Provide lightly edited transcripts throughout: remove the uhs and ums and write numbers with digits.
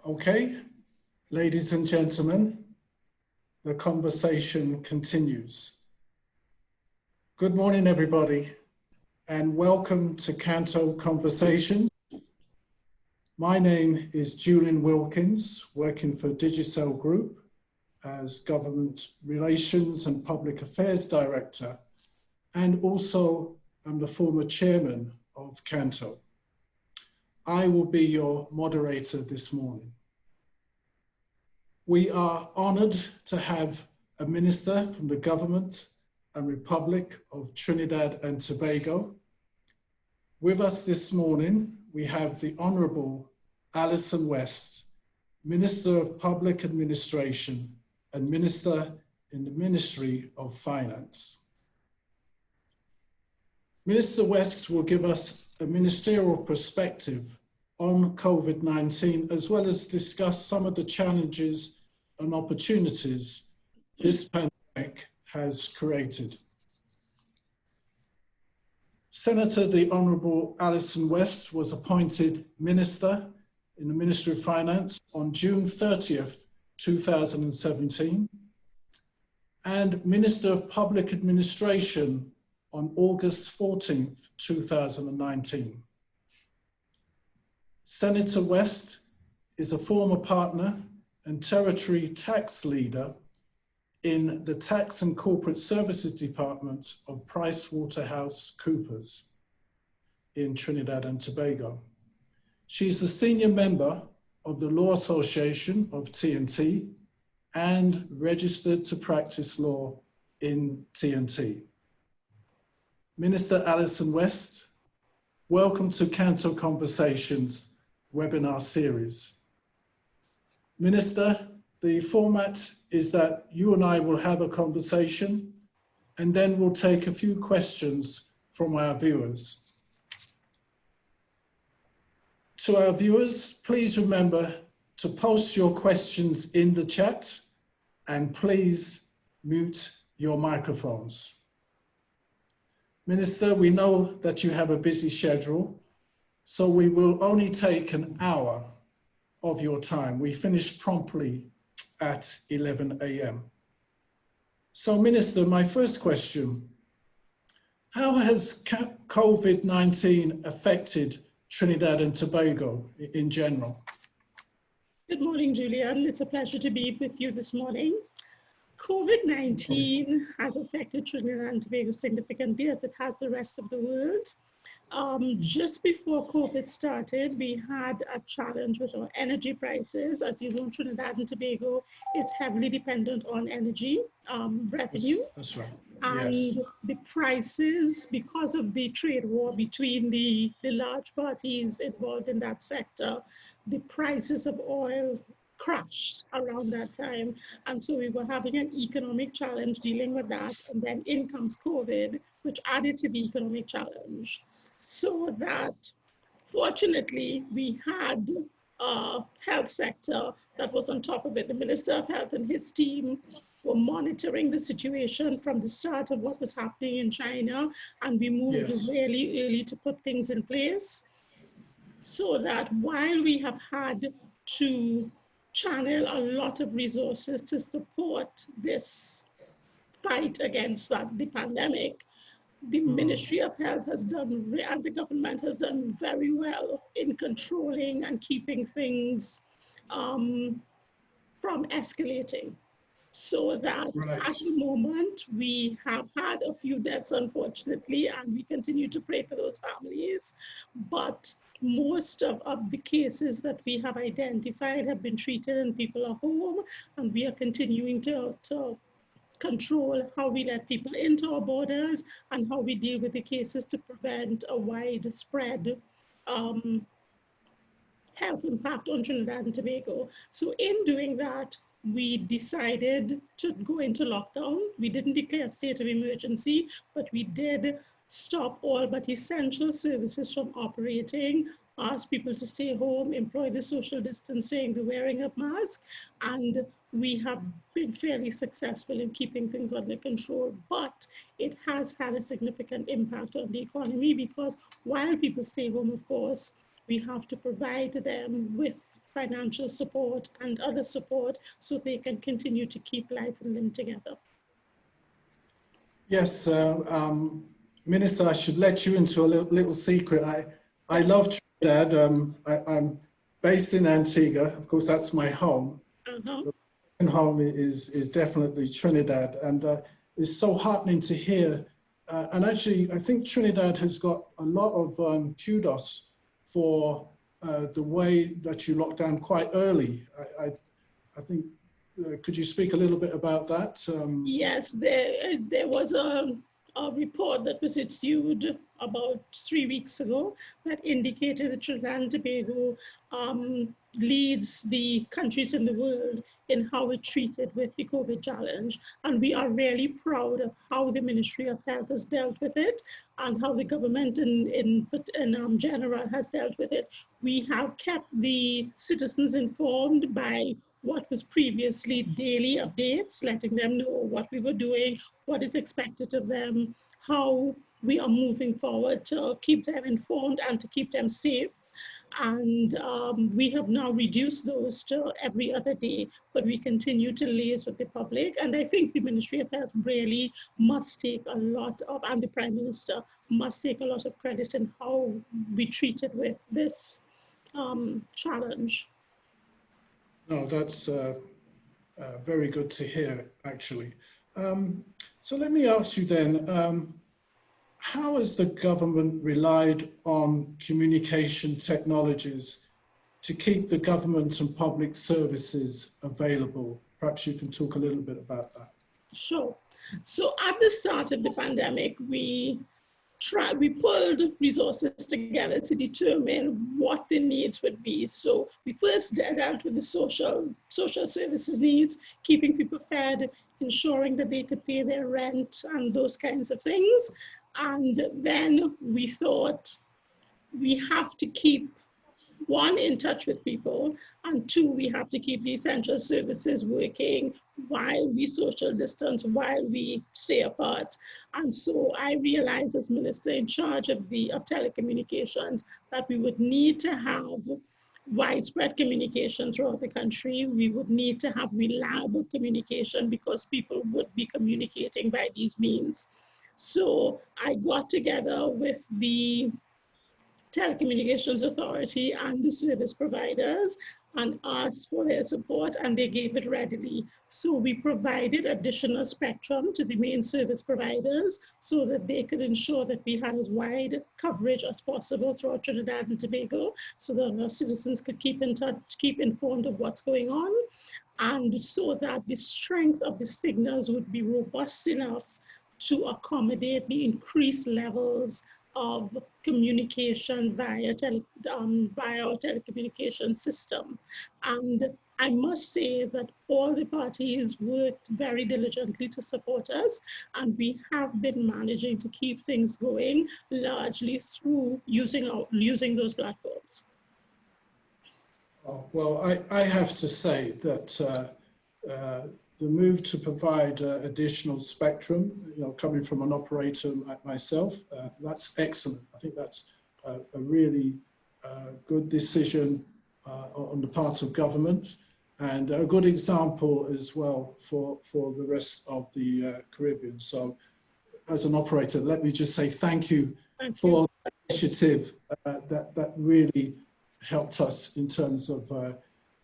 Okay, ladies and gentlemen, the conversation continues. Good morning, everybody, and welcome to CANTO Conversations. My name is Julian Wilkins, working for Digicel Group as Government Relations and Public Affairs Director, and also I'm the former chairman of CANTO. I will be your moderator this morning. We are honored to have a minister from the government and Republic of Trinidad and Tobago. With us this morning, we have the Honorable Allyson West, Minister of Public Administration and Minister in the Ministry of Finance. Minister West will give us a ministerial perspective on COVID-19, as well as discuss some of the challenges and opportunities this pandemic has created. Senator the Honourable Allyson West was appointed Minister in the Ministry of Finance on June 30th, 2017, and Minister of Public Administration on August 14th, 2019. Senator West is a former partner and territory tax leader in the Tax and Corporate Services Department of PricewaterhouseCoopers in Trinidad and Tobago. She's a senior member of the Law Association of TNT and registered to practice law in TNT. Minister Allyson West, welcome to CANTO Conversations webinar series. Minister, the format is that you and I will have a conversation and then we'll take a few questions from our viewers. To our viewers, please remember to post your questions in the chat and please mute your microphones. Minister, we know that you have a busy schedule, so we will only take an hour of your time. We finish promptly at 11 a.m. So Minister, my first question, how has COVID-19 affected Trinidad and Tobago in general? Good morning, Julian. It's a pleasure to be with you this morning. COVID-19 has affected Trinidad and Tobago significantly, as it has the rest of the world. Just before COVID started, we had a challenge with our energy prices. As you know, Trinidad and Tobago is heavily dependent on energy revenue. That's right. And yes. The prices, because of the trade war between the large parties involved in that sector, the prices of oil crashed around that time. And so we were having an economic challenge dealing with that. And then in comes COVID, which added to the economic challenge. So that fortunately we had a health sector that was on top of it. The Minister of Health and his team were monitoring the situation from the start of what was happening in China, and we moved really early to put things in place so that while we have had to channel a lot of resources to support this fight against the pandemic, the Ministry of Health has done, and the government has done very well in controlling and keeping things from escalating. So that at the moment, we have had a few deaths, unfortunately, and we continue to pray for those families. But most of the cases that we have identified have been treated and people are home, and we are continuing to control how we let people into our borders and how we deal with the cases to prevent a widespread health impact on Trinidad and Tobago. So in doing that, we decided to go into lockdown. We didn't declare a state of emergency, but we did stop all but essential services from operating, ask people to stay home, employ the social distancing, the wearing of masks, and we have been fairly successful in keeping things under control. But it has had a significant impact on the economy because while people stay home, of course, we have to provide them with financial support and other support so they can continue to keep life and limb together. Yes, Minister, I should let you into a little secret. I love Trinidad. I'm based in Antigua. Of course, that's my home. Uh-huh. The home is definitely Trinidad, and it's so heartening to hear. And actually, I think Trinidad has got a lot of kudos for the way that you locked down quite early. I think, could you speak a little bit about that? Yes, there was a report that was issued about 3 weeks ago that indicated that Trinidad and Tobago leads the countries in the world in how it treated with the COVID challenge. And we are really proud of how the Ministry of Health has dealt with it and how the government in general has dealt with it. We have kept the citizens informed by what was previously daily updates, letting them know what we were doing, what is expected of them, how we are moving forward to keep them informed and to keep them safe. And we have now reduced those to every other day, but we continue to liaise with the public. And I think the Ministry of Health really must take a lot of, and the Prime Minister must take a lot of credit in how we treated with this challenge. No, that's very good to hear, actually. So let me ask you then, how has the government relied on communication technologies to keep the government and public services available? Perhaps you can talk a little bit about that. Sure. So at the start of the pandemic, we pulled resources together to determine what the needs would be. So we first dealt with the social services needs, keeping people fed, ensuring that they could pay their rent and those kinds of things. And then we thought we have to keep, one, in touch with people, and two, we have to keep the essential services working while we social distance, while we stay apart. And so I realized as minister in charge of telecommunications that we would need to have widespread communication throughout the country. We would need to have reliable communication because people would be communicating by these means. So I got together with the Telecommunications Authority and the service providers and asked for their support, and they gave it readily. So we provided additional spectrum to the main service providers so that they could ensure that we had as wide coverage as possible throughout Trinidad and Tobago so that our citizens could keep in touch, keep informed of what's going on, and so that the strength of the signals would be robust enough to accommodate the increased levels of communication via our telecommunication system. And I must say that all the parties worked very diligently to support us, and we have been managing to keep things going largely through using those platforms. Oh, well, I have to say that the move to provide additional spectrum, coming from an operator like myself, that's excellent. I think that's a really good decision on the part of government, and a good example as well for the rest of the Caribbean. So as an operator, let me just say thank you for the initiative that really helped us in terms of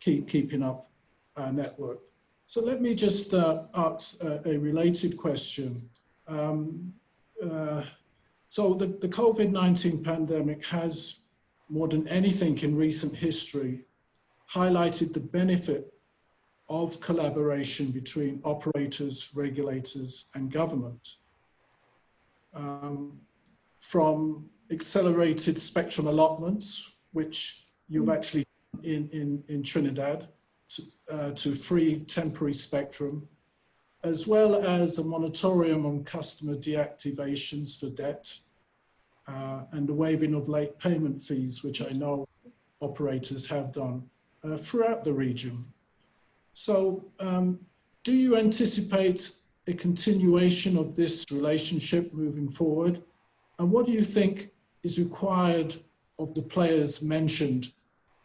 keeping up our network. So let me just ask a related question. So the COVID-19 pandemic has, more than anything in recent history, highlighted the benefit of collaboration between operators, regulators, and government. From accelerated spectrum allotments, which you've actually in Trinidad, to free temporary spectrum, as well as a moratorium on customer deactivations for debt, and the waiving of late payment fees, which I know operators have done throughout the region. So do you anticipate a continuation of this relationship moving forward? And what do you think is required of the players mentioned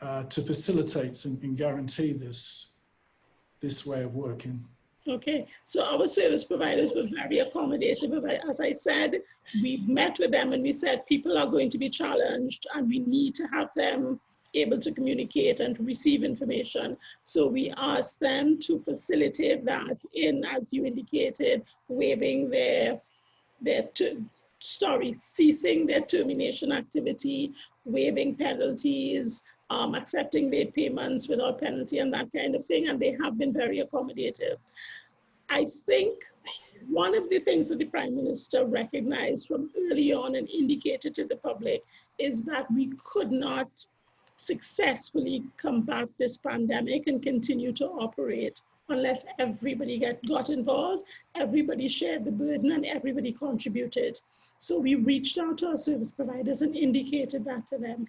to facilitate and guarantee this way of working. Okay, so our service providers were very accommodative. As I said, we met with them and we said people are going to be challenged and we need to have them able to communicate and to receive information. So we asked them to facilitate that in, as you indicated, waiving ceasing their termination activity, waiving penalties, accepting late payments without penalty and that kind of thing, and they have been very accommodative. I think one of the things that the Prime Minister recognized from early on and indicated to the public is that we could not successfully combat this pandemic and continue to operate unless everybody got involved, everybody shared the burden, and everybody contributed. So we reached out to our service providers and indicated that to them.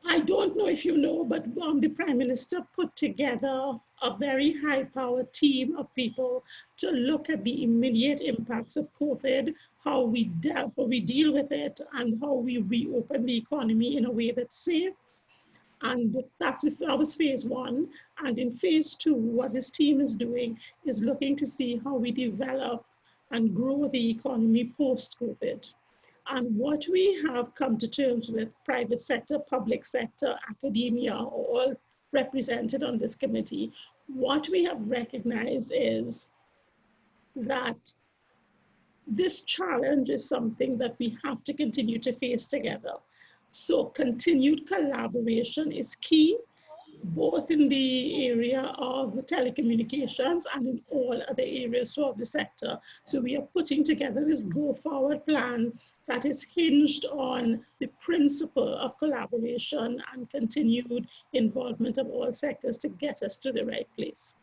I don't know if you know, but the Prime Minister put together a very high-powered team of people to look at the immediate impacts of COVID, how we deal with it, and how we reopen the economy in a way that's safe. And that was phase one. And in phase two, what this team is doing is looking to see how we develop and grow the economy post-COVID. And what we have come to terms with, private sector, public sector, academia, are all represented on this committee. What we have recognized is that this challenge is something that we have to continue to face together. So continued collaboration is key, both in the area of telecommunications and in all other areas of the sector. So we are putting together this go-forward plan that is hinged on the principle of collaboration and continued involvement of all sectors to get us to the right place.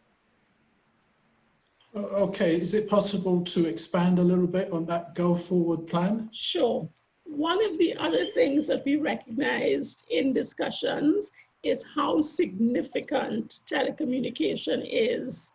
Okay, is it possible to expand a little bit on that go-forward plan? Sure. One of the other things that we recognized in discussions is how significant telecommunication is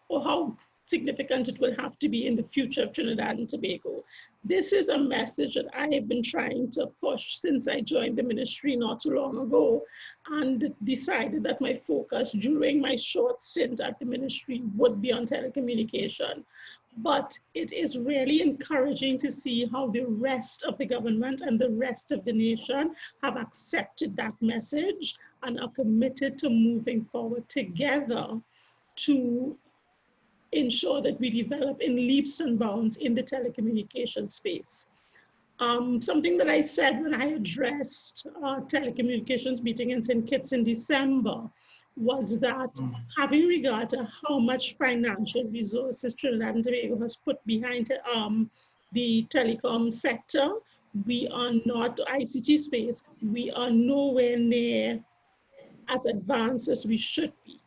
or how significant it will have to be in the future of Trinidad and Tobago. This is a message that I have been trying to push since I joined the ministry not too long ago, and decided that my focus during my short stint at the ministry would be on telecommunication. But it is really encouraging to see how the rest of the government and the rest of the nation have accepted that message and are committed to moving forward together to ensure that we develop in leaps and bounds in the telecommunication space. Something that I said when I addressed our telecommunications meeting in St. Kitts in December was that having regard to how much financial resources Trinidad and Tobago has put behind the telecom sector, we are not, ICT space, we are nowhere near as advanced as we should be.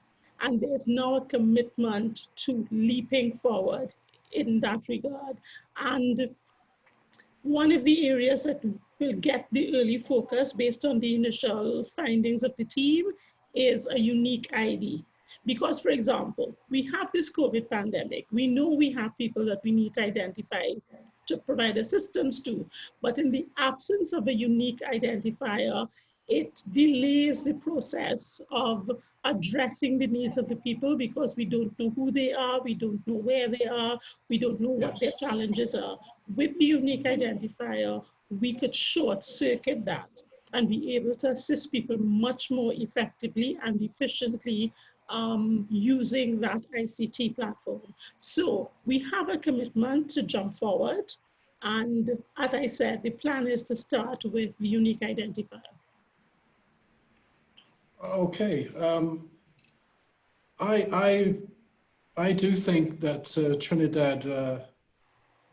And there's now a commitment to leaping forward in that regard. And one of the areas that will get the early focus based on the initial findings of the team is a unique ID. Because, for example, we have this COVID pandemic. We know we have people that we need to identify to provide assistance to, but in the absence of a unique identifier, it delays the process of addressing the needs of the people because we don't know who they are, we don't know where they are, we don't know what their challenges are. With the unique identifier, we could short circuit that and be able to assist people much more effectively and efficiently using that ICT platform. So we have a commitment to jump forward. And as I said, the plan is to start with the unique identifier. Okay, I do think that Trinidad,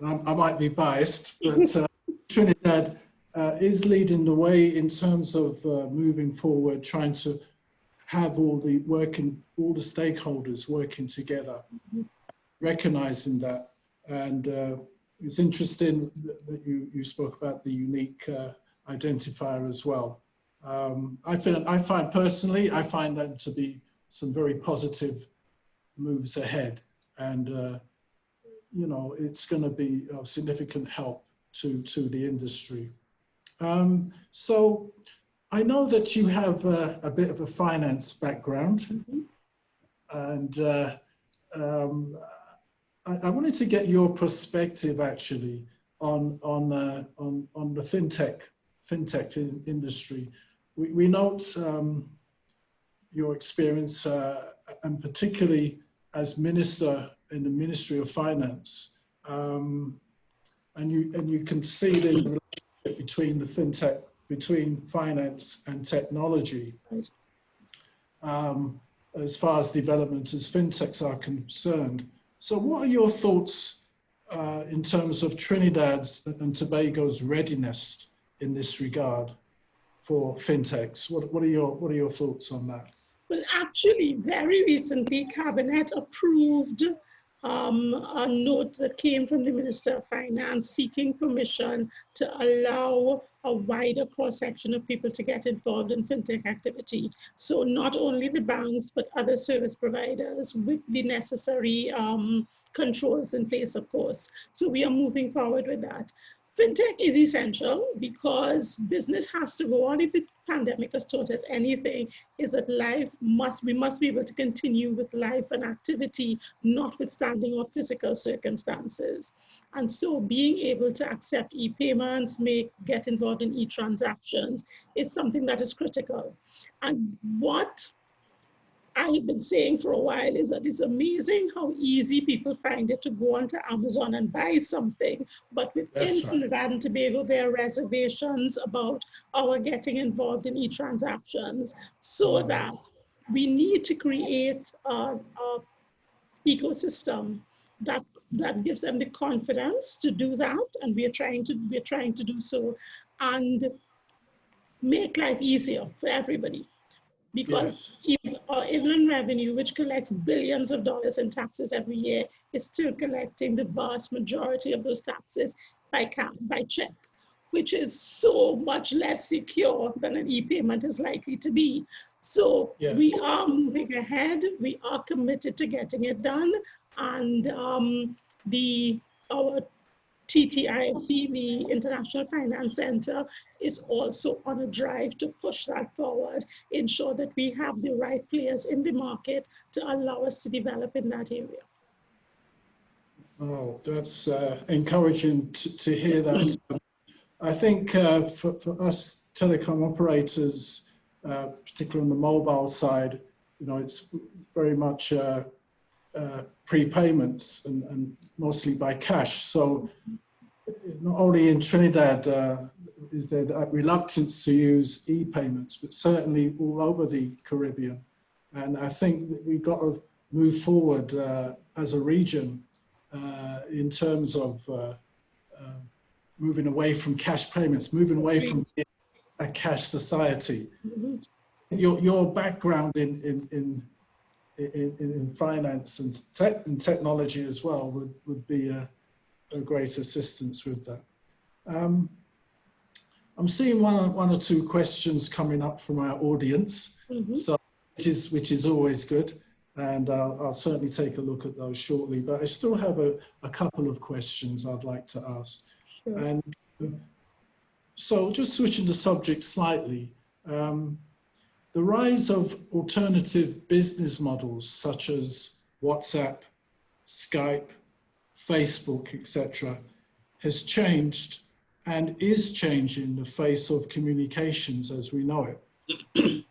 I might be biased, but Trinidad is leading the way in terms of moving forward, trying to have all the stakeholders working together, recognizing that. And it's interesting that you spoke about the unique identifier as well. I find them to be some very positive moves ahead, and you know, it's going to be of significant help to the industry. So I know that you have a bit of a finance background, and um, I wanted to get your perspective actually on the fintech industry. We note your experience, and particularly as minister in the Ministry of Finance, and you can see there's a relationship between finance and technology, as far as development as fintechs are concerned. So what are your thoughts in terms of Trinidad's and Tobago's readiness in this regard for fintechs? What are your thoughts on that? Well, actually, very recently, Cabinet approved a note that came from the Minister of Finance seeking permission to allow a wider cross-section of people to get involved in fintech activity. So not only the banks, but other service providers with the necessary controls in place, of course. So we are moving forward with that. Fintech is essential because business has to go on. If the pandemic has taught us anything, is that we must be able to continue with life and activity, notwithstanding our physical circumstances. And so being able to accept e-payments, get involved in e-transactions is something that is critical. And what I have been saying for a while is that it's amazing how easy people find it to go onto Amazon and buy something, but within Trinidad and Tobago, there are reservations about our getting involved in e-transactions, so that we need to create a ecosystem that gives them the confidence to do that, and we're trying to do so, and make life easier for everybody. Because even our inland revenue, which collects billions of dollars in taxes every year, is still collecting the vast majority of those taxes by check, which is so much less secure than an e-payment is likely to be. So we are moving ahead. We are committed to getting it done. And our TTIFC, the International Finance Center, is also on a drive to push that forward, ensure that we have the right players in the market to allow us to develop in that area. Oh, that's encouraging to hear that. I think for us telecom operators, particularly on the mobile side, it's very much prepayments and mostly by cash. So not only in Trinidad is there that reluctance to use e-payments, but certainly all over the Caribbean. And I think that we've got to move forward as a region in terms of moving away from cash payments, moving away from a cash society. Your background in finance and technology as well would be a great assistance with that. I'm seeing one or two questions coming up from our audience, so which is always good, and I'll certainly take a look at those shortly. But I still have a couple of questions I'd like to ask. Sure. And so, just switching the subject slightly. The rise of alternative business models such as WhatsApp, Skype, Facebook, etc., has changed and is changing the face of communications as we know it.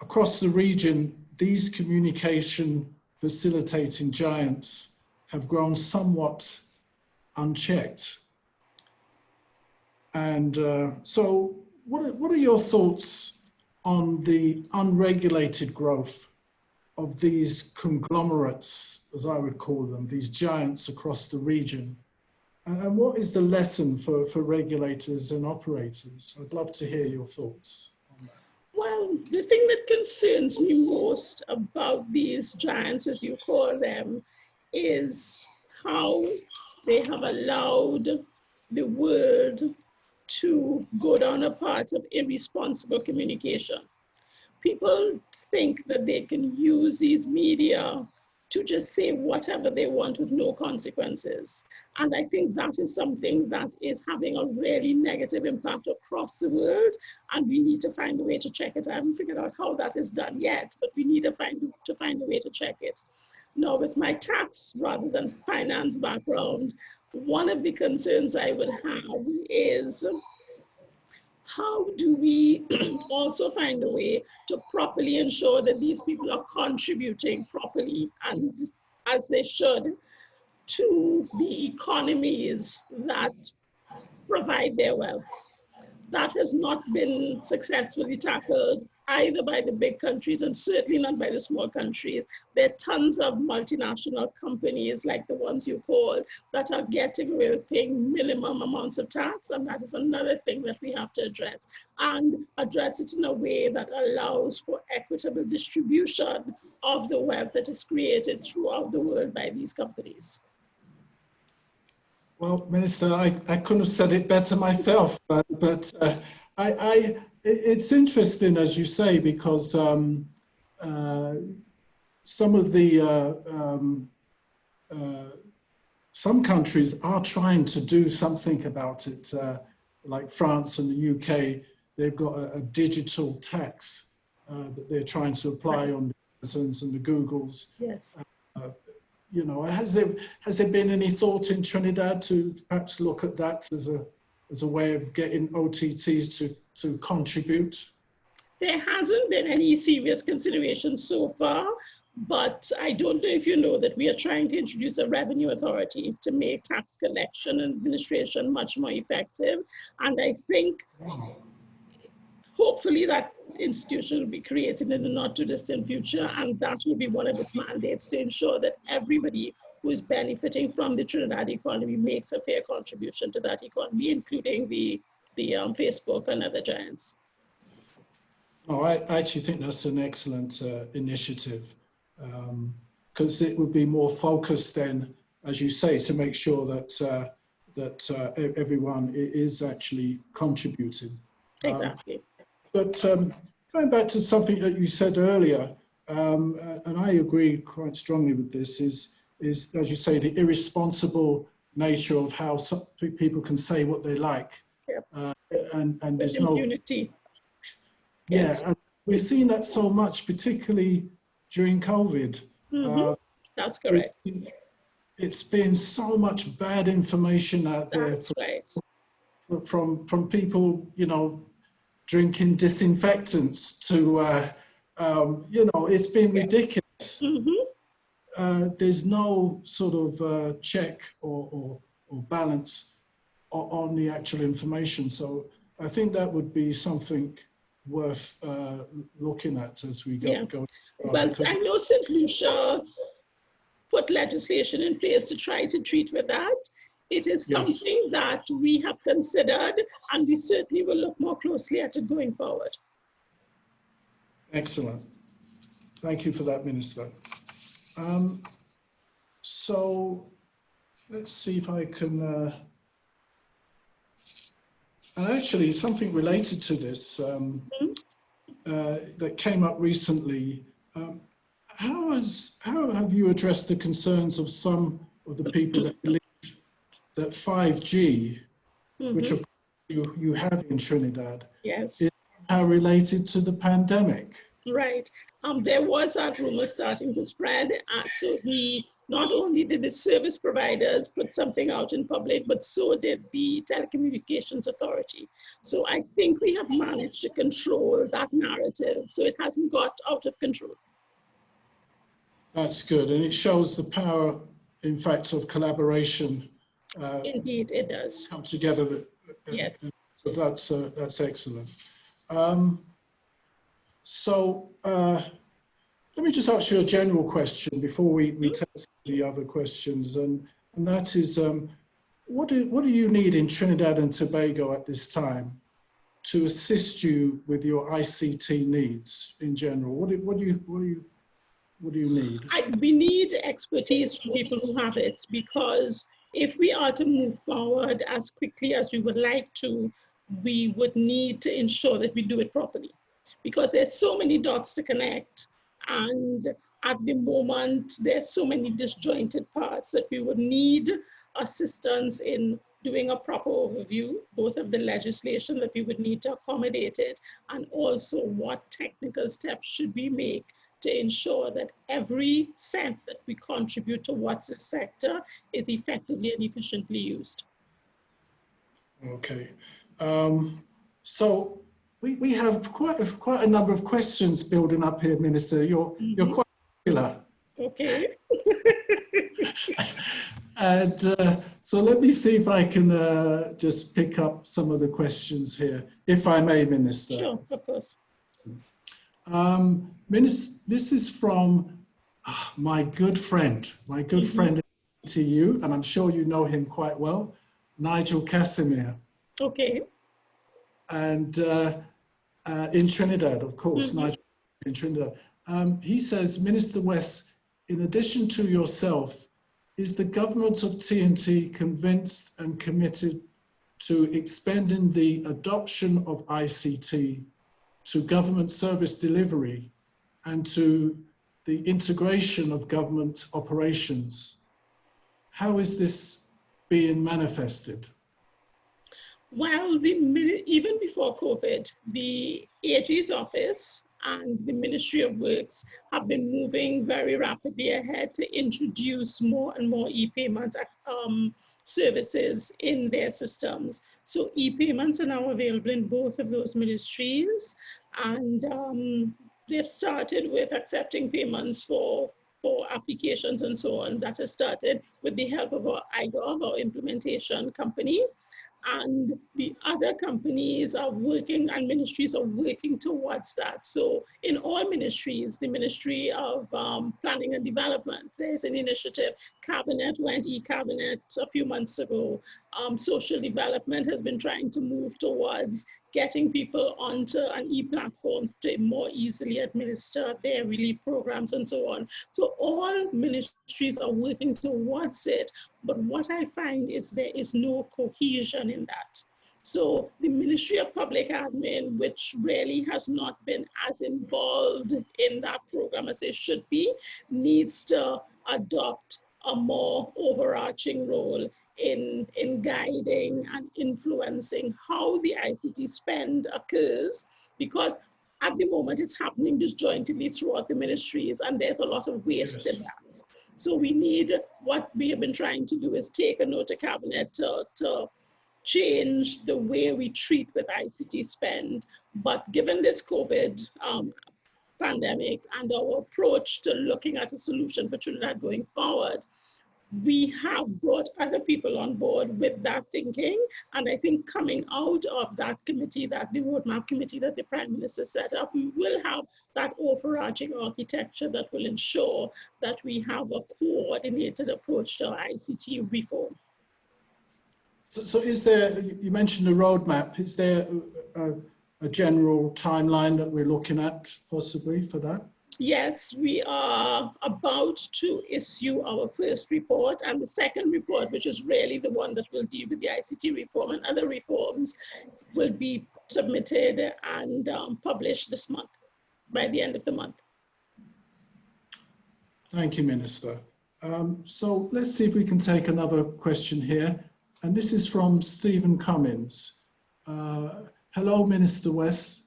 Across the region, these communication facilitating giants have grown somewhat unchecked. And so what are your thoughts on the unregulated growth of these conglomerates, as I would call them, these giants across the region? And what is the lesson for regulators and operators? I'd love to hear your thoughts on that. Well, the thing that concerns me most about these giants, as you call them, is how they have allowed the world to go down a path of irresponsible communication. People think that they can use these media to just say whatever they want with no consequences. And I think that is something that is having a really negative impact across the world, and we need to find a way to check it. I haven't figured out how that is done yet, but we need to find a way to check it. Now, with my tax rather than finance background, one of the concerns I would have is, how do we also find a way to properly ensure that these people are contributing properly and as they should to the economies that provide their wealth? That has not been successfully tackled either by the big countries and certainly not by the small countries. There are tons of multinational companies like the ones you called that are getting away with paying minimum amounts of tax, and that is another thing that we have to address, and address it in a way that allows for equitable distribution of the wealth that is created throughout the world by these companies. Well, Minister, I couldn't have said it better myself, but it's interesting, as you say, because some of the some countries are trying to do something about it, like France and the UK. They've got a digital tax that they're trying to apply on the Amazons and the Googles. Yes. You know, has there been any thought in Trinidad to perhaps look at that as a way of getting OTTs to contribute? There hasn't been any serious consideration so far, but I don't know if you know that we are trying to introduce a revenue authority to make tax collection and administration much more effective. And I think hopefully that institution will be created in the not too distant future, and that will be one of its mandates, to ensure that everybody who is benefiting from the Trinidad economy makes a fair contribution to that economy, including the Facebook and other giants. No, I actually think that's an excellent initiative, because it would be more focused then, as you say, to make sure that everyone is actually contributing. Exactly. But going back to something that you said earlier, and I agree quite strongly with this, is as you say, the irresponsible nature of how some people can say what they like, and there's no impunity. Yeah, and we've seen that so much, particularly during COVID. That's correct. It's been so much bad information out there. That's right. From people, you know, drinking disinfectants to, you know, it's been ridiculous. There's no sort of check or balance on the actual information. So I think that would be something worth looking at as we go. Well, I know St. Lucia put legislation in place to try to treat with that. It is something that we have considered, and we certainly will look more closely at it going forward. Excellent. Thank you for that, Minister. So let's see if I can, and actually something related to this that came up recently. How have you addressed the concerns of some of the people that believe that 5G, which of course you have in Trinidad, is somehow related to the pandemic? Right. There was that rumor starting to spread. So not only did the service providers put something out in public, but so did the Telecommunications Authority. So I think we have managed to control that narrative, so it hasn't got out of control. That's good, and it shows the power, in fact, of collaboration. Indeed, it does. Come together. Yes. So that's excellent. So let me just ask you a general question before we test the other questions, and that is, what do you need in Trinidad and Tobago at this time to assist you with your ICT needs in general? What do you need? We need expertise from people who have it, because if we are to move forward as quickly as we would like to, we would need to ensure that we do it properly, because there's so many dots to connect, and At the moment, there's so many disjointed parts that we would need assistance in doing a proper overview, both of the legislation that we would need to accommodate it, and also what technical steps should we make to ensure that every cent that we contribute towards the sector is effectively and efficiently used. Okay. So we have quite a number of questions building up here, Minister. You're quite popular. Okay. And so let me see if I can just pick up some of the questions here, if I may, Minister. Sure, of course. Minister, this is from my good friend to you, and I'm sure you know him quite well, Nigel Casimir. Okay. And in Trinidad, of course, Nigel in Trinidad. He says, Minister West, in addition to yourself, is the government of TNT convinced and committed to expanding the adoption of ICT to government service delivery and to the integration of government operations? How is this being manifested? Well, even before COVID, the AG's office and the Ministry of Works have been moving very rapidly ahead to introduce more and more e-payment services in their systems. So e-payments are now available in both of those ministries, and they've started with accepting payments for applications and so on. That has started with the help of our IGOV, our implementation company. And the other companies are working and ministries are working towards that. So in all ministries, the Ministry of Planning and Development, there's an initiative. Cabinet went e-cabinet a few months ago. Social development has been trying to move towards getting people onto an e-platform to more easily administer their relief programs and so on. So all ministries are working towards it, but what I find is there is no cohesion in that. So the Ministry of Public Admin, which really has not been as involved in that program as it should be, needs to adopt a more overarching role in guiding and influencing how the ICT spend occurs, because at the moment it's happening disjointedly throughout the ministries and there's a lot of waste in that. So we need, what we have been trying to do is take a note of cabinet to change the way we treat with ICT spend. But given this COVID pandemic and our approach to looking at a solution for Trinidad going forward, we have brought other people on board with that thinking. And I think coming out of that committee, that the roadmap committee that the Prime Minister set up, we will have that overarching architecture that will ensure that we have a coordinated approach to ICT reform. So is there, you mentioned a roadmap, is there a general timeline that we're looking at possibly for that? Yes, we are about to issue our first report, and the second report, which is really the one that will deal with the ICT reform and other reforms, will be submitted and published this month, by the end of the month. Thank you, Minister. So let's see if we can take another question here. And this is from Stephen Cummins. Hello, Minister West.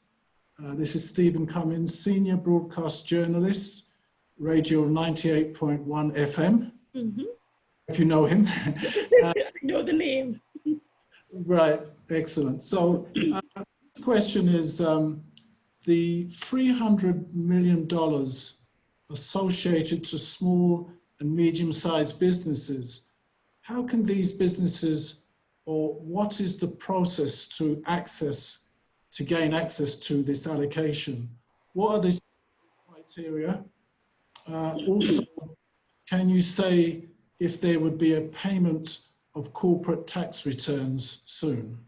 This is Stephen Cummins, Senior Broadcast Journalist, Radio 98.1 FM, if you know him. I know the name. Right, excellent. So this question is the $300 million associated to small and medium-sized businesses. How can these businesses, or what is the process to gain access to this allocation? What are the criteria? Also, can you say if there would be a payment of corporate tax returns soon?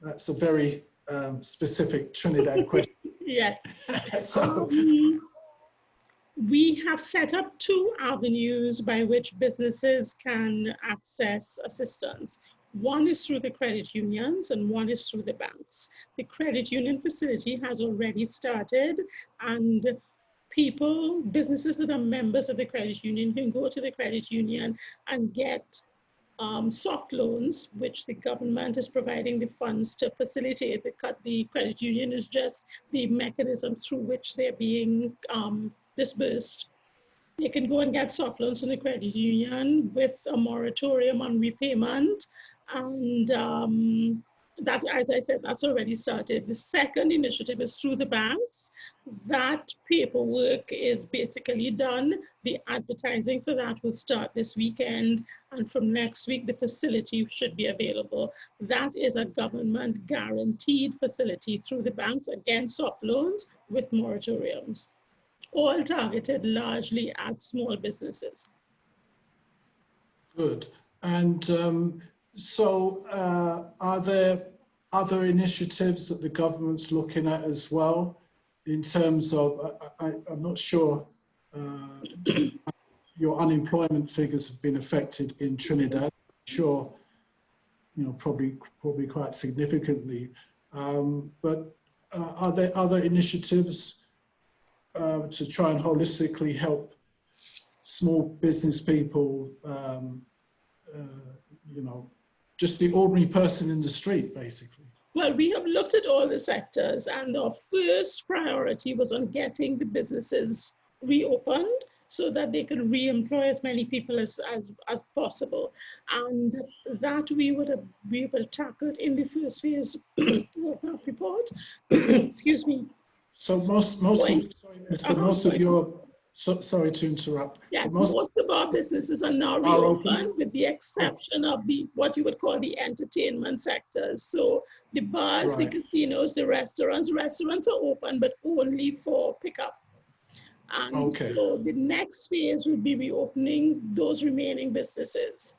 That's a very specific Trinidad question. Yes. So, we have set up two avenues by which businesses can access assistance. One is through the credit unions and one is through the banks. The credit union facility has already started, and people, businesses that are members of the credit union can go to the credit union and get soft loans, which the government is providing the funds to facilitate. The credit union is just the mechanism through which they're being disbursed. They can go and get soft loans from the credit union with a moratorium on repayment. And that, as I said, that's already started. The second initiative is through the banks. That paperwork is basically done. The advertising for that will start this weekend. And from next week, the facility should be available. That is a government guaranteed facility through the banks against soft loans with moratoriums, all targeted largely at small businesses. Good. And are there other initiatives that the government's looking at as well in terms of, I'm not sure, your unemployment figures have been affected in Trinidad, I'm sure, you know, probably quite significantly. But are there other initiatives to try and holistically help small business people, you know, just the ordinary person in the street, basically? Well, we have looked at all the sectors, and our first priority was on getting the businesses reopened so that they could re-employ as many people as possible. And that we would have tackled in the first phase report. Excuse me. So sorry to interrupt. Yes, most of our businesses are now reopened, with the exception of what you would call the entertainment sectors. So the bars, right, the casinos, the restaurants are open, but only for pickup. And so the next phase will be reopening those remaining businesses.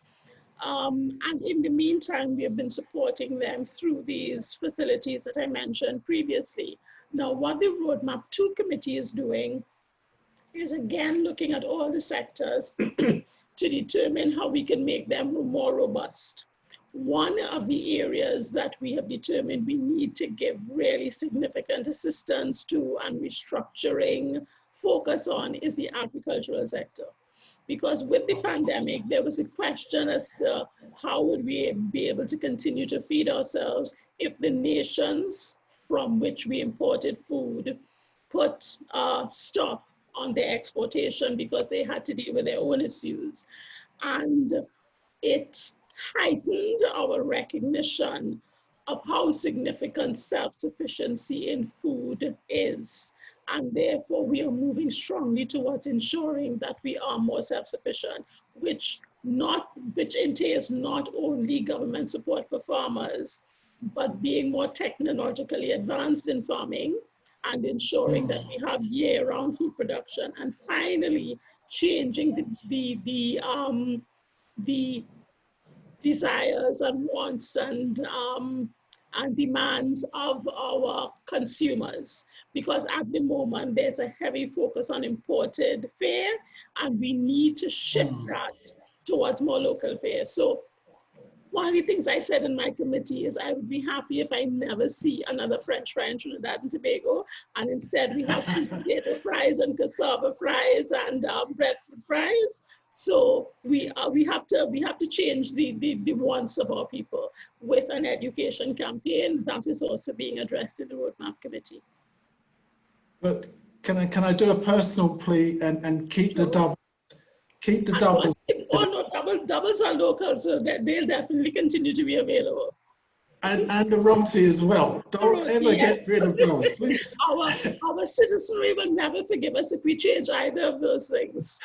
And in the meantime, we have been supporting them through these facilities that I mentioned previously. Now, what the Roadmap 2 committee is doing is again looking at all the sectors to determine how we can make them more robust. One of the areas that we have determined we need to give really significant assistance to and restructuring focus on is the agricultural sector. Because with the pandemic, there was a question as to how would we be able to continue to feed ourselves if the nations from which we imported food put a stop on their exportation because they had to deal with their own issues. And it heightened our recognition of how significant self-sufficiency in food is. And therefore, we are moving strongly towards ensuring that we are more self-sufficient, which entails not only government support for farmers, but being more technologically advanced in farming and ensuring that we have year-round food production. And finally, changing the desires and wants and demands of our consumers. Because at the moment, there's a heavy focus on imported fare, and we need to shift that towards more local fare. So one of the things I said in my committee is I would be happy if I never see another French fry in Trinidad and Tobago, and instead we have sweet potato fries and cassava fries and breadfruit fries. So we have to change the wants of our people with an education campaign that is also being addressed in the Roadmap Committee. But can I do a personal plea and keep the doubles? Keep the doubles. Oh no, doubles are local, so they'll definitely continue to be available. And the roti as well. Don't ever get rid of those, please. Our citizenry will never forgive us if we change either of those things.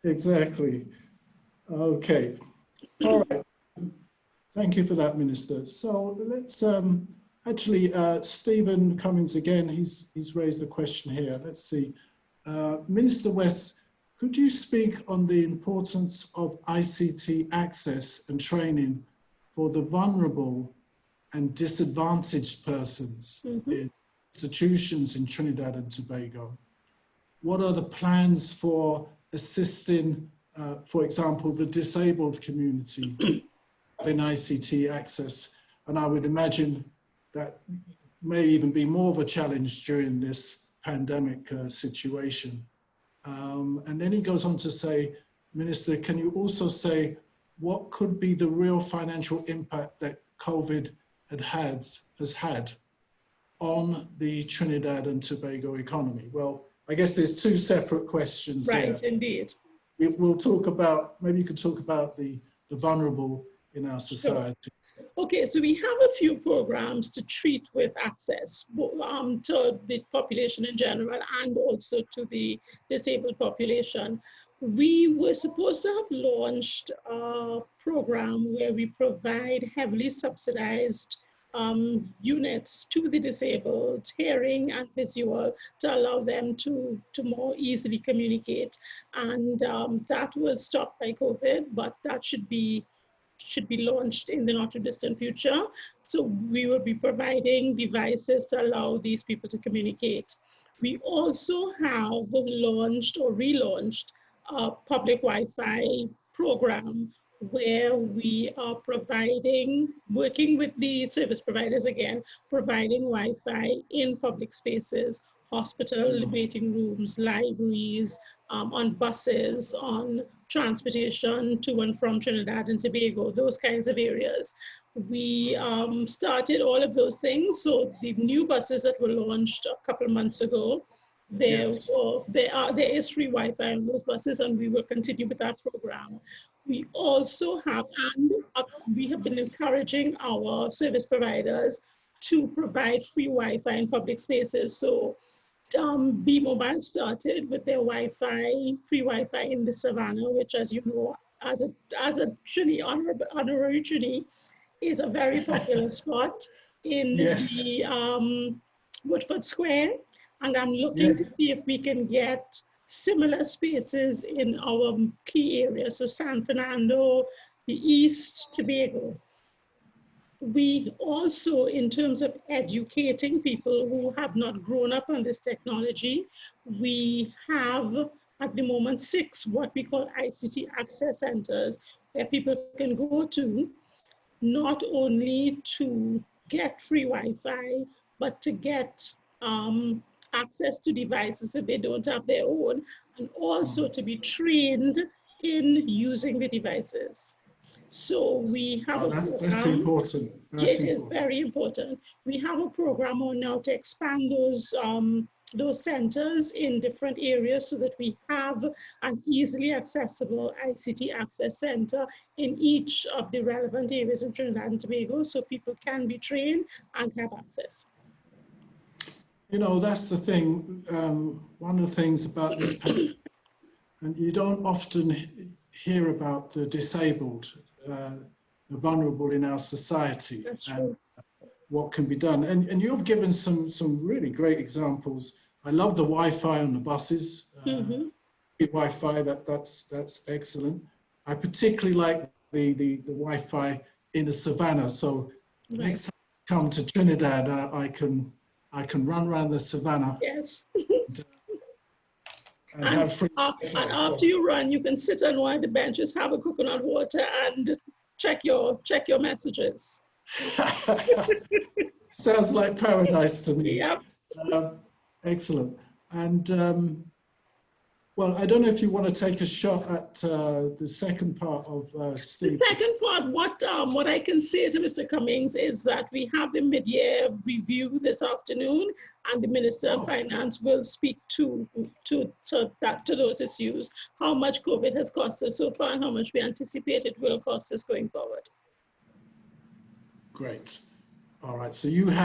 Exactly. Okay. All right. Thank you for that, Minister. So let's actually, Stephen Cummins again, he's raised a question here. Let's see. Minister West, could you speak on the importance of ICT access and training for the vulnerable and disadvantaged persons in institutions in Trinidad and Tobago? What are the plans for assisting, for example, the disabled community in ICT access? And I would imagine that may even be more of a challenge during this pandemic situation. And then he goes on to say, Minister, can you also say what could be the real financial impact that COVID has had on the Trinidad and Tobago economy? Well, I guess there's two separate questions there. Right, indeed. We'll talk about, maybe you could talk about the vulnerable in our society. Okay, so we have a few programs to treat with access to the population in general and also to the disabled population. We were supposed to have launched a program where we provide heavily subsidized units to the disabled, hearing and visual, to allow them to more easily communicate. And that was stopped by COVID, but that should be launched in the not too distant future. So we will be providing devices to allow these people to communicate. We also have launched or relaunched a public Wi-Fi program where we are providing, working with the service providers again, providing Wi-Fi in public spaces, hospital waiting rooms, libraries, on buses, on transportation to and from Trinidad and Tobago, those kinds of areas. We started all of those things. So the new buses that were launched a couple of months ago, there is free Wi-Fi on those buses, and we will continue with that program. We also have, and we have been encouraging our service providers to provide free Wi-Fi in public spaces. So B-Mobile started with their Wi-Fi, free Wi-Fi in the Savannah, which, as you know, as a Trini, honorary Trini, is a very popular spot in the Woodford Square. And I'm looking to see if we can get similar spaces in our key areas, so San Fernando, the East, Tobago. We also, in terms of educating people who have not grown up on this technology, we have at the moment 6 what we call ICT access centers where people can go to not only to get free Wi-Fi, but to get access to devices if they don't have their own, and also to be trained in using the devices. So we have a program. That's important. It is very important. We have a program on now to expand those centers in different areas so that we have an easily accessible ICT access center in each of the relevant areas in Trinidad and Tobago so people can be trained and have access. You know, that's the thing. One of the things about this pandemic, and you don't often hear about the disabled, the vulnerable in our society and what can be done. And you've given some really great examples. I love the Wi-Fi on the buses. Wi-Fi, that's excellent. I particularly like the Wi-Fi in the Savannah. So next time I come to Trinidad, I can run around the Savannah. Yes. And have free and after you run, you can sit on one of the benches, have a coconut water, and check your messages. Sounds like paradise to me. Yep. Excellent. And well, I don't know if you want to take a shot at the second part of Steve. The second part, what I can say to Mr. Cummings is that we have the mid-year review this afternoon, and the Minister of Finance will speak to those issues, how much COVID has cost us so far and how much we anticipate it will cost us going forward. Great. All right, so you've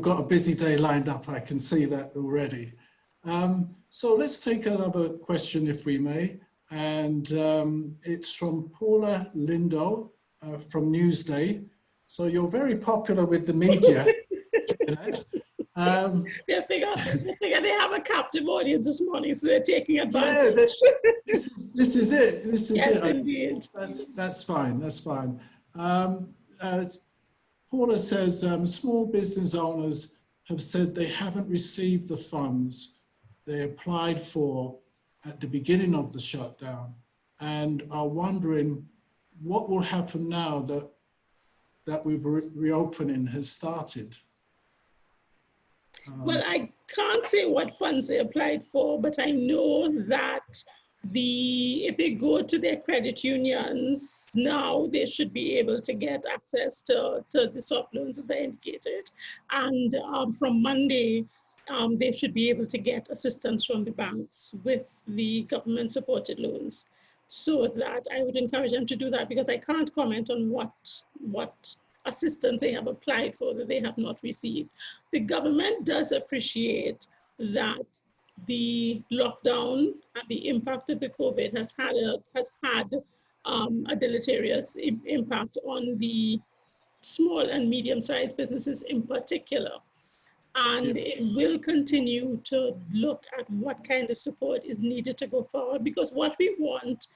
got a busy day lined up, I can see that already. So let's take another question, if we may, and it's from Paula Lindo from Newsday. So you're very popular with the media. They figure they have a captive audience this morning, so they're taking advantage. Yeah, this is it. This is yes, it. Indeed. That's fine. That's fine. Paula says small business owners have said they haven't received the funds they applied for at the beginning of the shutdown and are wondering what will happen now that reopening has started. Well, I can't say what funds they applied for, but I know that if they go to their credit unions now, they should be able to get access to the soft loans as they indicated. And from Monday, they should be able to get assistance from the banks with the government supported loans. So that I would encourage them to do that, because I can't comment on what assistance they have applied for that they have not received. The government does appreciate that the lockdown and the impact of the COVID has had a deleterious impact on the small and medium-sized businesses in particular. And Yes. it will continue to look at what kind of support is needed to go forward, because what we want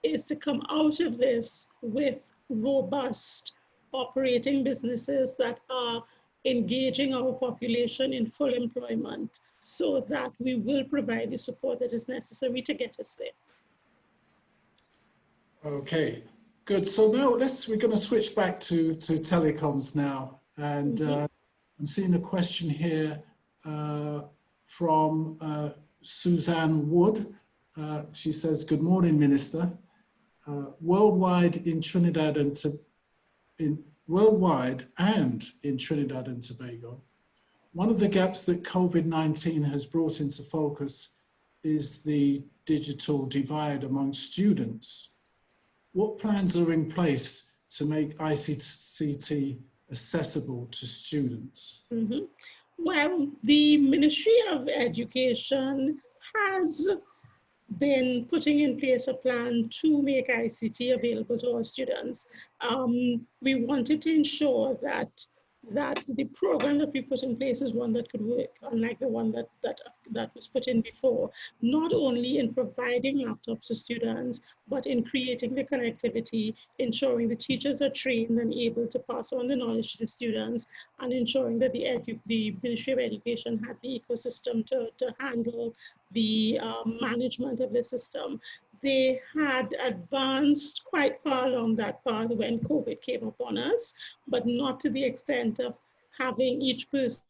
is to come out of this with robust operating businesses that are engaging our population in full employment, so that we will provide the support that is necessary to get us there. Okay, good. So now we're going to switch back to telecoms now. And I'm seeing a question here from Suzanne Wood. She says, good morning, Minister. Worldwide and in Trinidad and Tobago, one of the gaps that COVID-19 has brought into focus is the digital divide among students. What plans are in place to make ICT accessible to students? Well, the Ministry of Education has been putting in place a plan to make ICT available to all students. We wanted to ensure that the program that we put in place is one that could work, unlike the one that was put in before, not only in providing laptops to students, but in creating the connectivity, ensuring the teachers are trained and able to pass on the knowledge to the students, and ensuring that the Ministry of Education had the ecosystem to handle the management of the system. They had advanced quite far along that path when COVID came upon us, but not to the extent of having each person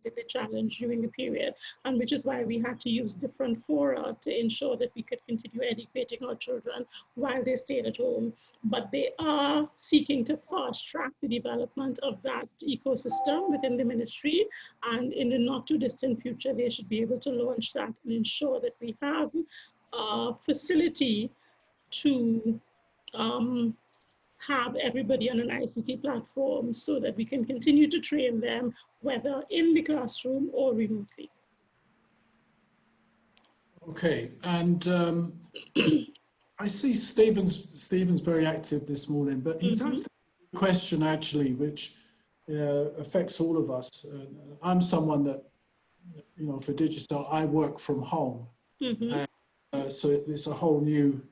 the challenge during the period, and which is why we had to use different fora to ensure that we could continue educating our children while they stayed at home. But they are seeking to fast track the development of that ecosystem within the ministry, and in the not too distant future, they should be able to launch that and ensure that we have a facility to have everybody on an ICT platform so that we can continue to train them, whether in the classroom or remotely. Okay, and I see Stephen's very active this morning, but he's asked a question actually, which affects all of us. I'm someone that, you know, for digital, I work from home. And, so it's a whole new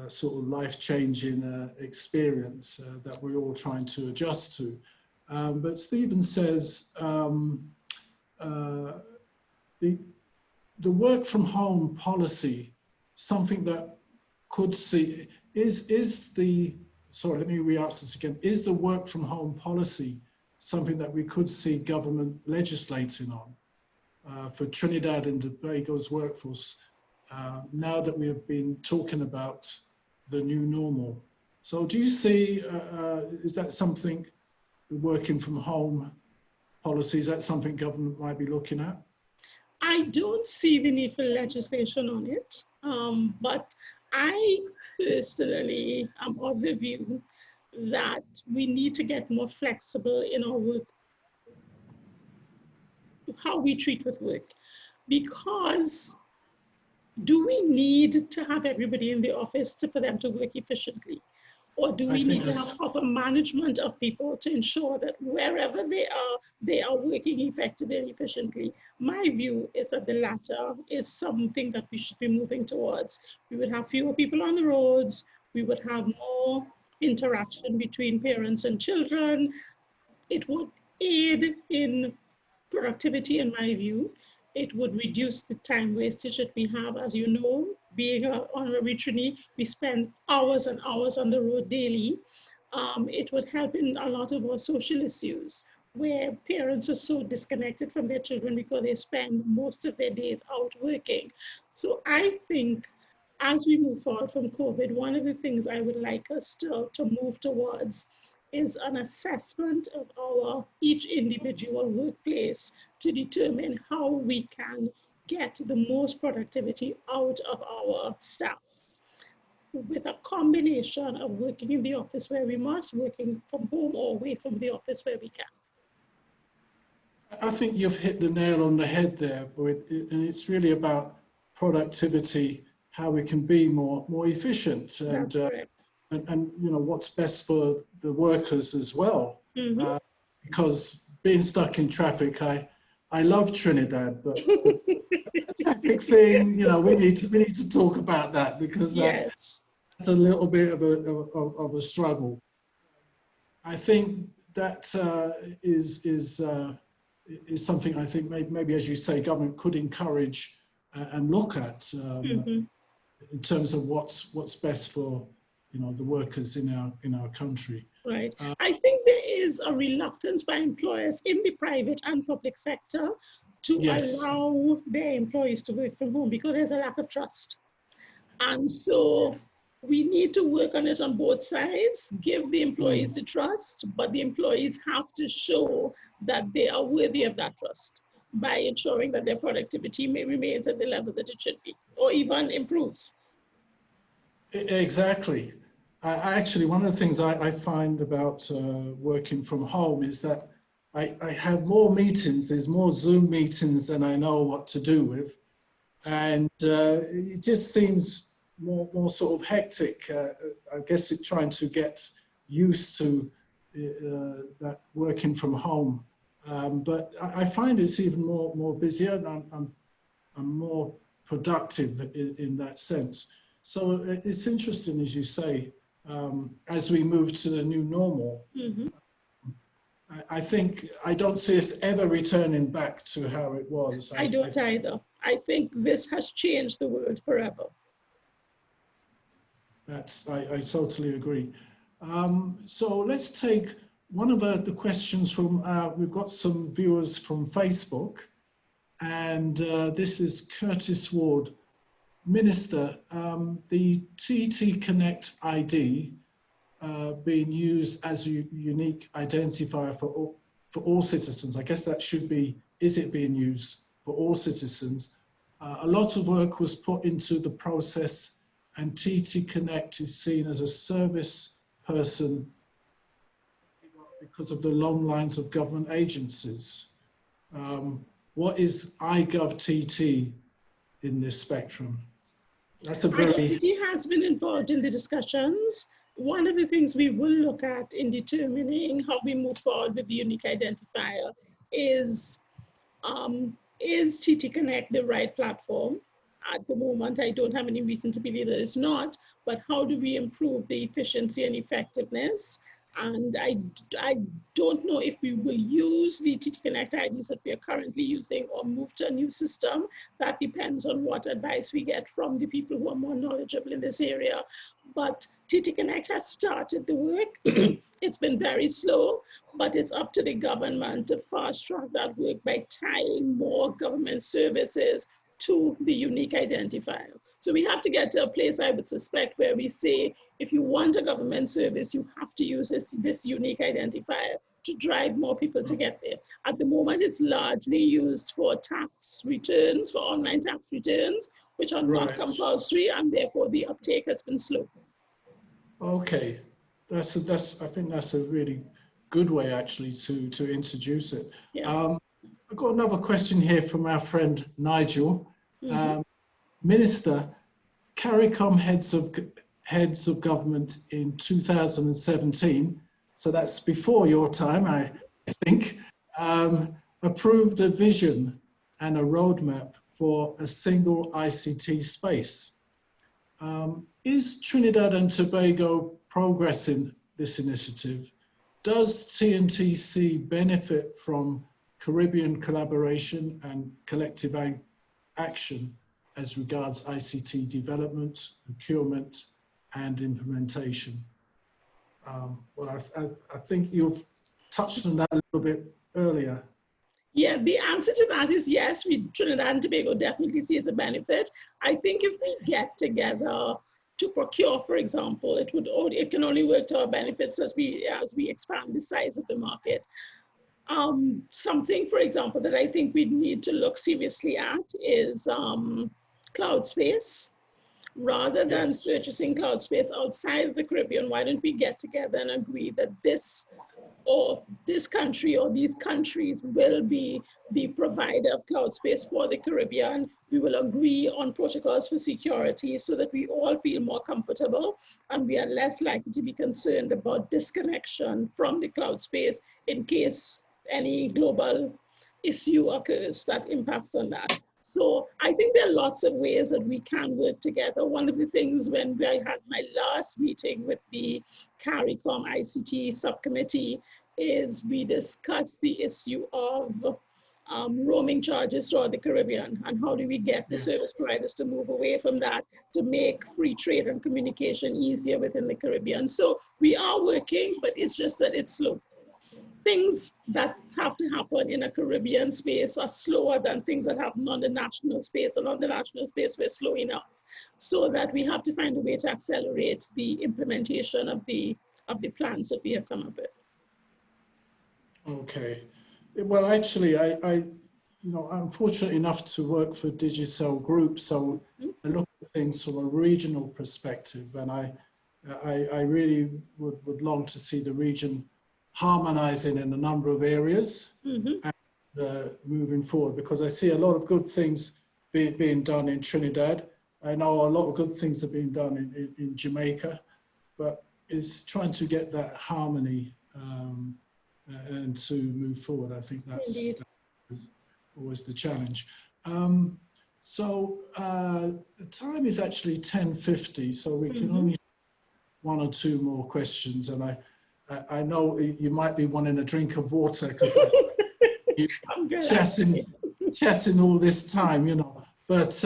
sort of life-changing experience that we're all trying to adjust to. But Stephen says the work from home policy, something that could see, sorry, let me re-ask this again. Is the work from home policy something that we could see government legislating on for Trinidad and Tobago's workforce now that we have been talking about the new normal? So do you see, is that something, working from home policy, is that something government might be looking at? I don't see the need for legislation on it, but I personally am of the view that we need to get more flexible in our work, how we treat with work, because do we need to have everybody in the office for them to work efficiently? Or do we need to have proper management of people to ensure that wherever they are working effectively and efficiently? My view is that the latter is something that we should be moving towards. We would have fewer people on the roads. We would have more interaction between parents and children. It would aid in productivity, in my view. It would reduce the time wastage that we have. As you know, being an honorary trainee, we spend hours and hours on the road daily. It would help in a lot of our social issues. where parents are so disconnected from their children because they spend most of their days out working. So I think as we move forward from COVID, one of the things I would like us to move towards is an assessment of our each individual workplace to determine how we can get the most productivity out of our staff with a combination of working in the office where we must, working from home or away from the office where we can. I think you've hit the nail on the head there, and it's really about productivity, how we can be more efficient, That's correct. and you know what's best for the workers as well. Mm-hmm. Because being stuck in traffic, I love Trinidad, but the traffic thing, you know, we need to talk about that because Yes. that's a little bit of a struggle. I think that is something I think maybe, as you say, government could encourage and look at Mm-hmm. in terms of what's best for, you know, the workers in our country. Right. I think there is a reluctance by employers in the private and public sector to Yes. allow their employees to work from home because there's a lack of trust. And so we need to work on it on both sides, give the employees the trust, but the employees have to show that they are worthy of that trust by ensuring that their productivity remains at the level that it should be, or even improves. Exactly. I actually, one of the things I find about working from home is that I have more meetings, there's more Zoom meetings than I know what to do with. And it just seems more sort of hectic. I guess it's trying to get used to that working from home. But I find it's even more busier, and I'm more productive in that sense. So it's interesting, as you say, as we move to the new normal. Mm-hmm. I think I don't see us ever returning back to how it was. I don't either. I think this has changed the world forever. I totally agree. So let's take one of the questions from, we've got some viewers from Facebook, and this is Curtis Ward. Minister, the TT Connect ID being used as a unique identifier for all citizens, I guess that should be, is it being used for all citizens? A lot of work was put into the process, and TT Connect is seen as a service person because of the long lines of government agencies. What is iGovTT in this spectrum? That's a very... IGovTT has been involved in the discussions. One of the things we will look at in determining how we move forward with the unique identifier is TT Connect the right platform? At the moment, I don't have any reason to believe that it's not, but how do we improve the efficiency and effectiveness? And I don't know if we will use the TT Connect IDs that we are currently using or move to a new system. That depends on what advice we get from the people who are more knowledgeable in this area. But TT Connect has started the work. It's been very slow, but it's up to the government to fast track that work by tying more government services to the unique identifier. So we have to get to a place, I would suspect, where we say, if you want a government service, you have to use this unique identifier to drive more people to get there. At the moment, it's largely used for tax returns, for online tax returns, which are not compulsory, and therefore the uptake has been slow. Okay, I think that's a really good way actually to introduce it. Yeah. I've got another question here from our friend Nigel. Mm-hmm. Minister, CARICOM heads of government in 2017, so that's before your time, I think, approved a vision and a roadmap for a single ICT space. Is Trinidad and Tobago progressing this initiative? Does TNTC benefit from Caribbean collaboration and collective action as regards ICT development, procurement, and implementation? Well, I think you've touched on that a little bit earlier? Yeah, the answer to that is yes. Trinidad and Tobago definitely sees a benefit. I think if we get together to procure, for example, it can only work to our benefits as we expand the size of the market. Something, for example, that I think we need to look seriously at is cloud space. Rather than Yes. purchasing cloud space outside of the Caribbean, why don't we get together and agree that this country or these countries will be the provider of cloud space for the Caribbean. We will agree on protocols for security so that we all feel more comfortable and we are less likely to be concerned about disconnection from the cloud space in case any global issue occurs that impacts on that. So I think there are lots of ways that we can work together. One of the things when I had my last meeting with the CARICOM ICT subcommittee is we discussed the issue of roaming charges throughout the Caribbean and how do we get the service providers to move away from that to make free trade and communication easier within the Caribbean. So we are working, but it's just that it's slow. Things that have to happen in a Caribbean space are slower than things that happen on the national space. And on the national space, we're slow enough. So that we have to find a way to accelerate the implementation of the plans that we have come up with. Okay. Well, actually, I'm fortunate enough to work for Digicel Group, so I look at things from a regional perspective, and I really would long to see the region harmonizing in a number of areas and moving forward, because I see a lot of good things being done in Trinidad. I know a lot of good things are being done in Jamaica, but it's trying to get that harmony and to move forward. I think that's always the challenge. So the time is actually 10:50, so we can only one or two more questions, and I know you might be wanting a drink of water because you're chatting all this time, you know. But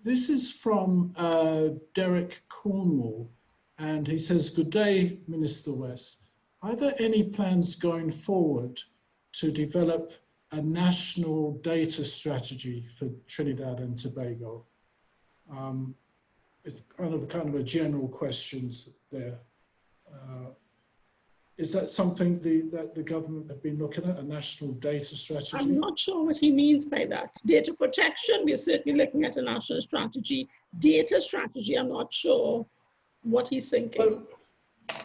this is from Derek Cornwall, and he says, "Good day, Minister West. Are there any plans going forward to develop a national data strategy for Trinidad and Tobago?" It's kind of a general question there. Is that something that the government have been looking at, a national data strategy? I'm not sure what he means by that. Data protection, we're certainly looking at a national strategy. Data strategy, I'm not sure what he's thinking.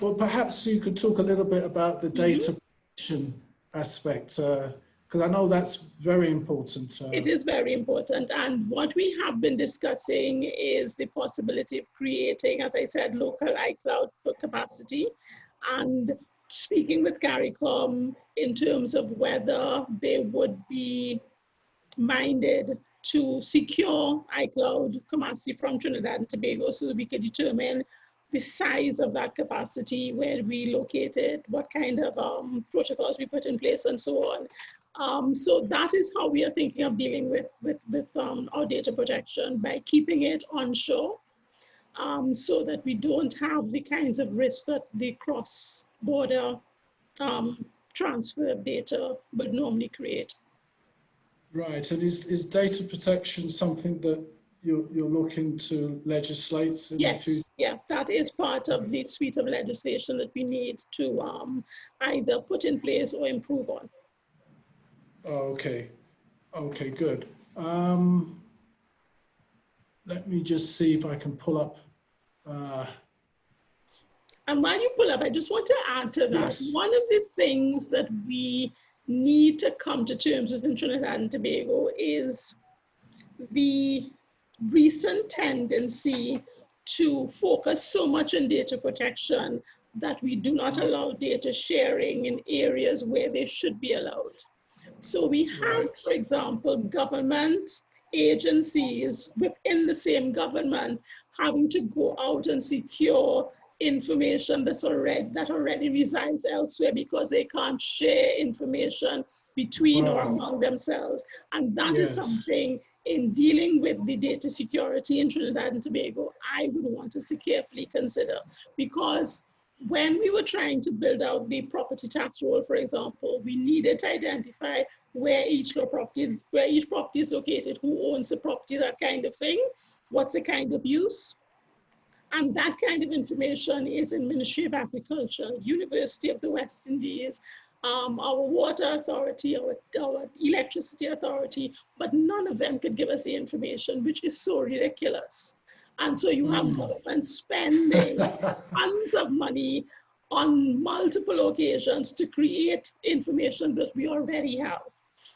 Well, perhaps you could talk a little bit about the data protection aspect, because I know that's very important. It is very important. And what we have been discussing is the possibility of creating, as I said, local iCloud capacity, and speaking with CARICOM in terms of whether they would be minded to secure iCloud capacity from Trinidad and Tobago so that we can determine the size of that capacity, where we locate it, what kind of protocols we put in place, and so on. So that is how we are thinking of dealing with our data protection, by keeping it onshore, so that we don't have the kinds of risks that the cross-border transfer of data would normally create. Right, and is data protection something that you're looking to legislate? Yes, yeah, that is part of the suite of legislation that we need to either put in place or improve on. Okay, good. Let me just see if I can pull up. And while you pull up, I just want to add to that. Yes. One of the things that we need to come to terms with in Trinidad and Tobago is the recent tendency to focus so much on data protection that we do not allow data sharing in areas where they should be allowed. So we have, for example, government agencies within the same government having to go out and secure information that already resides elsewhere because they can't share information between or among themselves. And that is something, in dealing with the data security in Trinidad and Tobago, I would want us to carefully consider, because when we were trying to build out the property tax roll, for example, we needed to identify where each property is located, who owns the property, that kind of thing, what's the kind of use. And that kind of information is in Ministry of Agriculture, University of the West Indies, our water authority, our electricity authority, but none of them could give us the information, which is so ridiculous. And so you have government spending tons of money on multiple occasions to create information that we already have.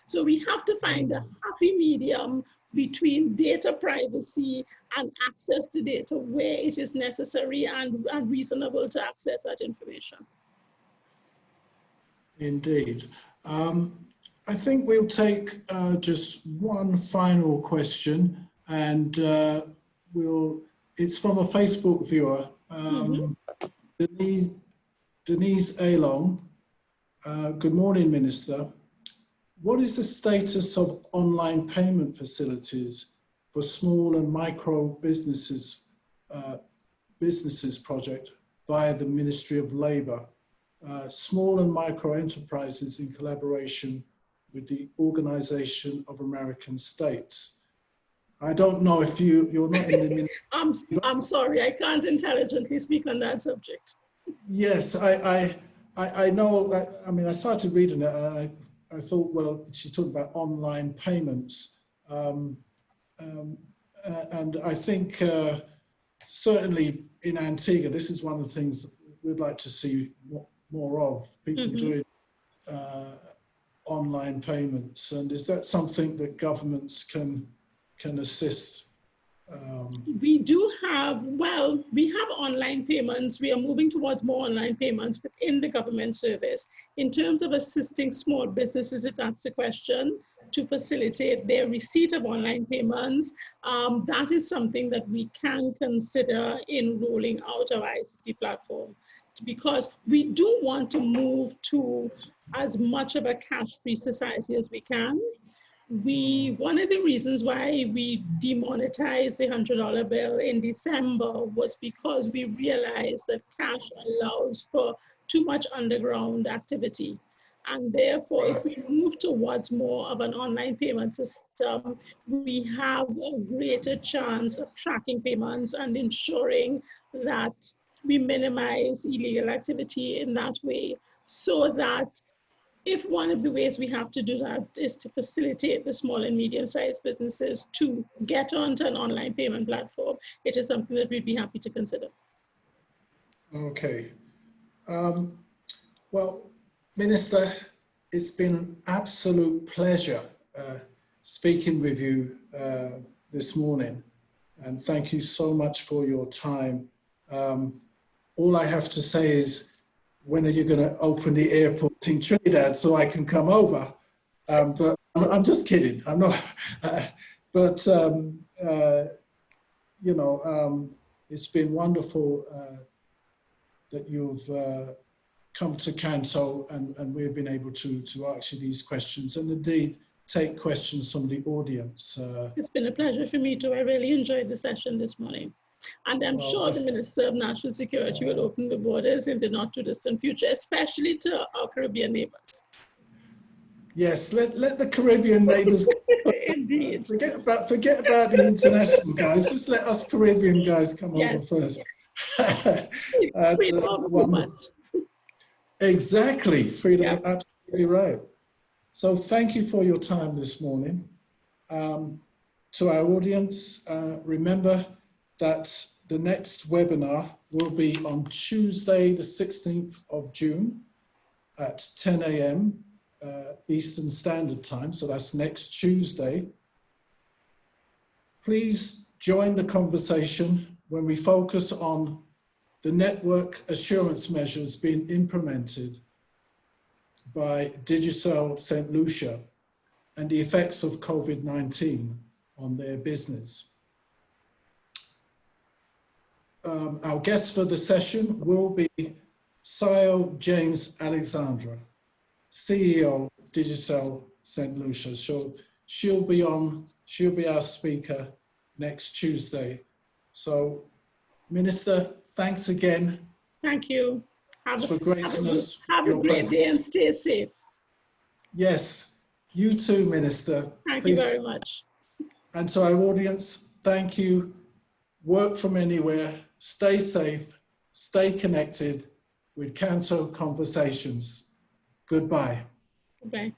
So we have to find a happy medium between data privacy and access to data where it is necessary and reasonable to access that information. Indeed. I think we'll take just one final question, and it's from a Facebook viewer, Denise Along. Good morning, Minister. What is the status of online payment facilities for small and micro businesses project via the Ministry of Labour? Small and micro enterprises in collaboration with the Organization of American States. I don't know if you're not in the ministry. I'm sorry, I can't intelligently speak on that subject. Yes, I know that. I mean, I started reading it and I thought, well, she's talking about online payments. And I think certainly in Antigua, this is one of the things we'd like to see more of, people doing online payments. And is that something that governments can assist? We do have, we have online payments. We are moving towards more online payments within the government service. In terms of assisting small businesses, if that's the question, to facilitate their receipt of online payments, that is something that we can consider in rolling out our ICT platform, because we do want to move to as much of a cash-free society as we can. One of the reasons why we demonetized the $100 bill in December was because we realized that cash allows for too much underground activity. And therefore, if we move towards more of an online payment system, we have a greater chance of tracking payments and ensuring that we minimize illegal activity in that way, so that if one of the ways we have to do that is to facilitate the small and medium-sized businesses to get onto an online payment platform, it is something that we'd be happy to consider. Okay. Well, Minister, it's been an absolute pleasure speaking with you this morning, and thank you so much for your time. All I have to say is, when are you going to open the airport in Trinidad so I can come over? But I'm just kidding. I'm not. You know, it's been wonderful that you've come to CANTO and we've been able to ask you these questions and indeed take questions from the audience. It's been a pleasure for me too. I really enjoyed the session this morning. And I'm sure the Minister of National Security will open the borders in the not too distant future, especially to our Caribbean neighbors. Yes, let the Caribbean neighbors Indeed. Forget about the international guys. Just let us Caribbean guys come over first. Freedom of movement. Exactly, freedom, absolutely right. So thank you for your time this morning. To our audience, remember that the next webinar will be on Tuesday, the 16th of June at 10 a.m. Eastern Standard Time. So that's next Tuesday. Please join the conversation when we focus on the network assurance measures being implemented by Digicel St. Lucia and the effects of COVID-19 on their business. Our guest for the session will be Sayo James Alexandra, CEO Digicel St. Lucia. So she'll be our speaker next Tuesday. So Minister, thanks again. Thank you. Thanks for gracing us have with a your great day and presence. stay safe. Yes, you too, Minister. Thank you very much. And to our audience, thank you. Work from anywhere, stay safe, stay connected with CANTO Conversations. Goodbye. Goodbye.